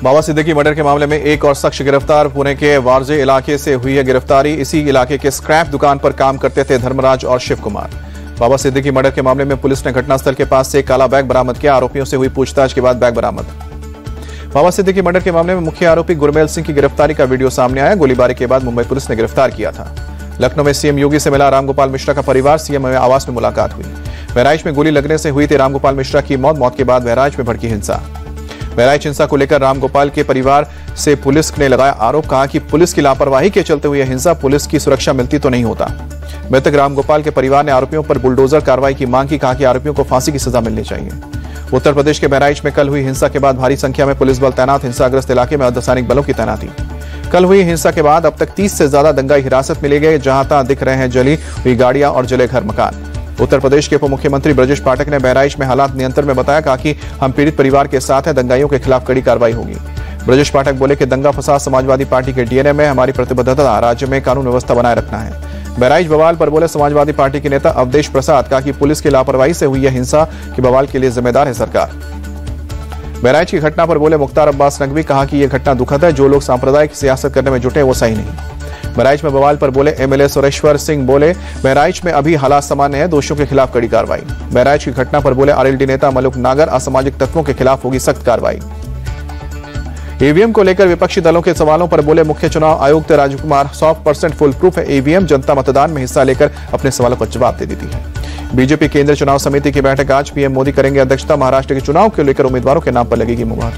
बाबा Siddiqui murder के मामले में एक और शख्स गिरफ्तार। पुणे के वारजे इलाके से हुई है गिरफ्तारी। इसी इलाके के स्क्रैप दुकान पर काम करते थे धर्मराज और शिव कुमार। बाबा सिद्दीकी मर्डर के मामले में पुलिस ने घटनास्थल के पास से काला बैग बरामद किया। आरोपियों से हुई पूछताछ के बाद बैग बरामद। बाबा सिद्दीकी मर्डर के मामले में मुख्य आरोपी गुरमेल सिंह की गिरफ्तारी का वीडियो सामने आया। गोलीबारी के बाद मुंबई पुलिस ने गिरफ्तार किया था। लखनऊ में सीएम योगी से मिला रामगोपाल मिश्रा का परिवार। सीएम आवास में मुलाकात हुई। बहराइच में गोली लगने से हुई थी रामगोपाल मिश्रा की मौत। मौत के बाद बहराइच में भड़की हिंसा। बहराइच हिंसा को लेकर रामगोपाल के परिवार से पुलिस ने लगाया आरोप। कहा कि पुलिस की लापरवाही के चलते हुई हिंसा, पुलिस की सुरक्षा मिलती तो नहीं होता। मृतक रामगोपाल के परिवार ने आरोपियों पर बुलडोजर कार्रवाई की मांग की। कहा कि आरोपियों को फांसी की सजा मिलनी चाहिए। उत्तर प्रदेश के बहराइच में कल हुई हिंसा के बाद भारी संख्या में पुलिस बल तैनात। हिंसाग्रस्त इलाके में अर्धसैनिक बलों की तैनाती। कल हुई हिंसा के बाद अब तक 30 से ज्यादा दंगाई हिरासत में लिए गए। जहां तहां दिख रहे हैं जली हुई गाड़ियां और जले घर मकान। उत्तर प्रदेश के उप मुख्यमंत्री ब्रजेश पाठक ने बहराइच में हालात नियंत्रण में बताया। कहा कि हम पीड़ित परिवार के साथ हैं। दंगाइयों के खिलाफ कड़ी कार्रवाई होगी। ब्रजेश पाठक बोले कि दंगा फसाद समाजवादी पार्टी के डीएनए में। हमारी प्रतिबद्धता राज्य में कानून व्यवस्था बनाए रखना है। बहराइच बवाल पर बोले समाजवादी पार्टी के नेता अवधेश प्रसाद। कहा कि पुलिस की लापरवाही से हुई है हिंसा के बवाल के लिए जिम्मेदार है सरकार। बहराइच की घटना पर बोले मुख्तार अब्बास नकवी। कहा कि यह घटना दुखद है। जो लोग सांप्रदायिक सियासत करने में जुटे वो सही नहीं। बहराइच में बवाल पर बोले एमएलए सुरेश्वर सिंह। बोले बहराइच में अभी हालात सामान्य है। दोषियों के खिलाफ कड़ी कार्रवाई। बहराइच की घटना पर बोले आरएलडी नेता मलुक नागर। असामाजिक तत्वों के खिलाफ होगी सख्त कार्रवाई। ईवीएम को लेकर विपक्षी दलों के सवालों पर बोले मुख्य चुनाव आयुक्त राजीव कुमार। 100% फुल प्रूफ है ईवीएम। जनता मतदान में हिस्सा लेकर अपने सवालों का जवाब दे देती है। बीजेपी केंद्रीय चुनाव समिति की बैठक आज। पीएम मोदी करेंगे अध्यक्षता। महाराष्ट्र के चुनाव को लेकर उम्मीदवारों के नाम पर लगेगी मुहर।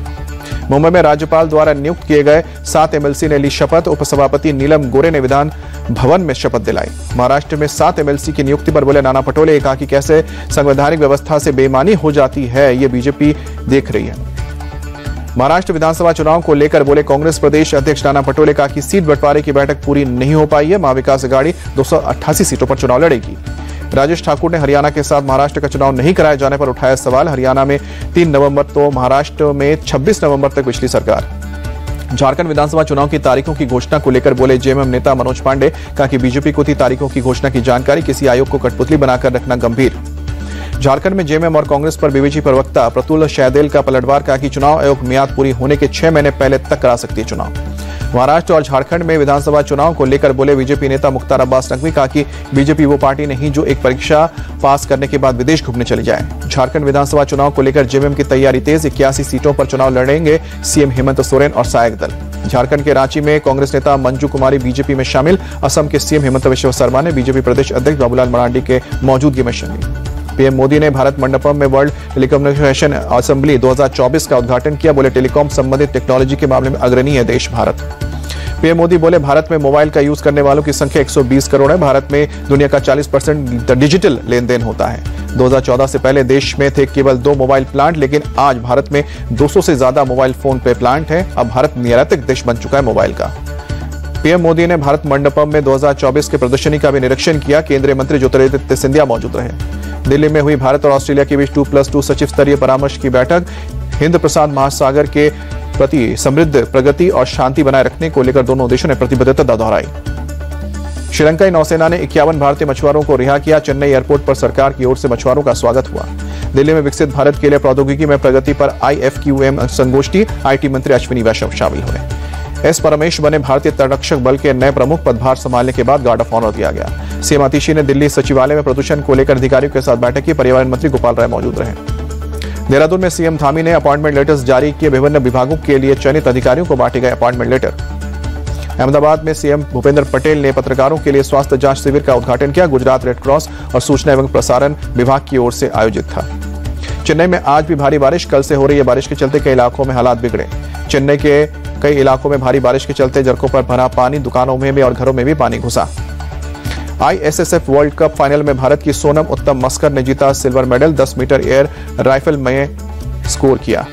मुंबई में राज्यपाल द्वारा नियुक्त किए गए 7 एमएलसी ने ली शपथ। उपसभापति नीलम गोरे ने विधान भवन में शपथ दिलाई। महाराष्ट्र में 7 एमएलसी की नियुक्ति पर बोले नाना पटोले। कहा कि कैसे संवैधानिक व्यवस्था से बेईमानी हो जाती है, ये बीजेपी देख रही है। महाराष्ट्र विधानसभा चुनाव को लेकर बोले कांग्रेस प्रदेश अध्यक्ष नाना पटोले। कहा कि सीट बंटवारे की बैठक पूरी नहीं हो पाई है। महाविकास आघाड़ी 288 सीटों पर चुनाव लड़ेगी। राजेश ठाकुर ने हरियाणा के साथ महाराष्ट्र का चुनाव नहीं कराए जाने पर उठाया सवाल। हरियाणा में 3 नवंबर तो महाराष्ट्र में 26 नवंबर तक पिछली सरकार। झारखंड विधानसभा चुनाव की तारीखों की घोषणा को लेकर बोले जेएमएम नेता मनोज पांडे। कहा कि बीजेपी को थी तारीखों की घोषणा की जानकारी। किसी आयोग को कठपुतली बनाकर रखना गंभीर। झारखंड में जेएमएम और कांग्रेस पर बीजेपी प्रवक्ता प्रतुल शहदेल का पलटवार। कहा कि चुनाव आयोग मियाद पूरी होने के 6 महीने पहले तक करा सकती है चुनाव। महाराष्ट्र और झारखंड में विधानसभा चुनाव को लेकर बोले बीजेपी नेता मुख्तार अब्बास नकवी। कहा कि बीजेपी वो पार्टी नहीं जो एक परीक्षा पास करने के बाद विदेश घूमने चली जाए। झारखंड विधानसभा चुनाव को लेकर जेएमएम की तैयारी तेज। 81 सीटों पर चुनाव लड़ेंगे सीएम हेमंत सोरेन और सहायक दल। झारखंड के रांची में कांग्रेस नेता मंजू कुमारी बीजेपी में शामिल। असम के सीएम हेमंत बिस्वा शर्मा ने बीजेपी प्रदेश अध्यक्ष बाबूलाल मरांडी के मौजूदगी में शामिल। पीएम मोदी ने भारत मंडपम में वर्ल्ड टेलीकम्युनिकेशन असेंबली 2024 का उद्घाटन किया। बोले टेलीकॉम संबंधित टेक्नोलॉजी के मामले में अग्रणी है देश भारत। पीएम मोदी बोले भारत में मोबाइल का यूज करने वालों की संख्या 120 करोड़ है। भारत में दुनिया का 40% डिजिटल लेन देन होता है। 2014 से पहले देश में थे केवल 2 मोबाइल प्लांट, लेकिन आज भारत में 200 से ज्यादा मोबाइल फोन पे प्लांट है। अब भारत निर्यातक देश बन चुका है मोबाइल का। पीएम मोदी ने भारत मंडपम में 2024 के प्रदर्शनी का भी निरीक्षण किया। केंद्रीय मंत्री ज्योतिरादित्य सिंधिया मौजूद रहे। दिल्ली में हुई भारत और ऑस्ट्रेलिया के बीच 2+2 सचिव स्तरीय परामर्श की बैठक। हिंद प्रशांत महासागर के प्रति समृद्ध प्रगति और शांति बनाए रखने को लेकर दोनों देशों ने प्रतिबद्धता दोहराई। श्रीलंकाई नौसेना ने 51 भारतीय मछुआरों को रिहा किया। चेन्नई एयरपोर्ट पर सरकार की ओर से मछुआरों का स्वागत हुआ। दिल्ली में विकसित भारत के लिए प्रौद्योगिकी में प्रगति पर IFQM संगोष्ठी। IT मंत्री अश्विनी वैष्णव शामिल हुए। एस परमेश बने भारतीय तटरक्षक बल के नए प्रमुख। पदभार संभालने के बाद गार्ड ऑफ ऑनर दिया गया। सीएम आतिशी ने दिल्ली सचिवालय में प्रदूषण को लेकर अधिकारियों के साथ बैठक की। पर्यावरण मंत्री गोपाल राय मौजूद रहे। देहरादून में सीएम धामी ने अपॉइंटमेंट लेटर्स जारी किए। विभिन्न विभागों के लिए चयनित अधिकारियों को बांटे गए अपॉइंटमेंट लेटर। अहमदाबाद में सीएम भूपेंद्र पटेल ने पत्रकारों के लिए स्वास्थ्य जांच शिविर का उद्घाटन किया। गुजरात रेड क्रॉस और सूचना एवं प्रसारण विभाग की ओर से आयोजित था। चेन्नई में आज भी भारी बारिश। कल से हो रही है बारिश के चलते कई इलाकों में हालात बिगड़े। चेन्नई के कई इलाकों में भारी बारिश के चलते सड़कों पर भरा पानी। दुकानों में भी और घरों में भी पानी घुसा। ISSF वर्ल्ड कप फाइनल में भारत की सोनम उत्तम मस्कर ने जीता silver medal. 10 metre air rifle में स्कोर किया।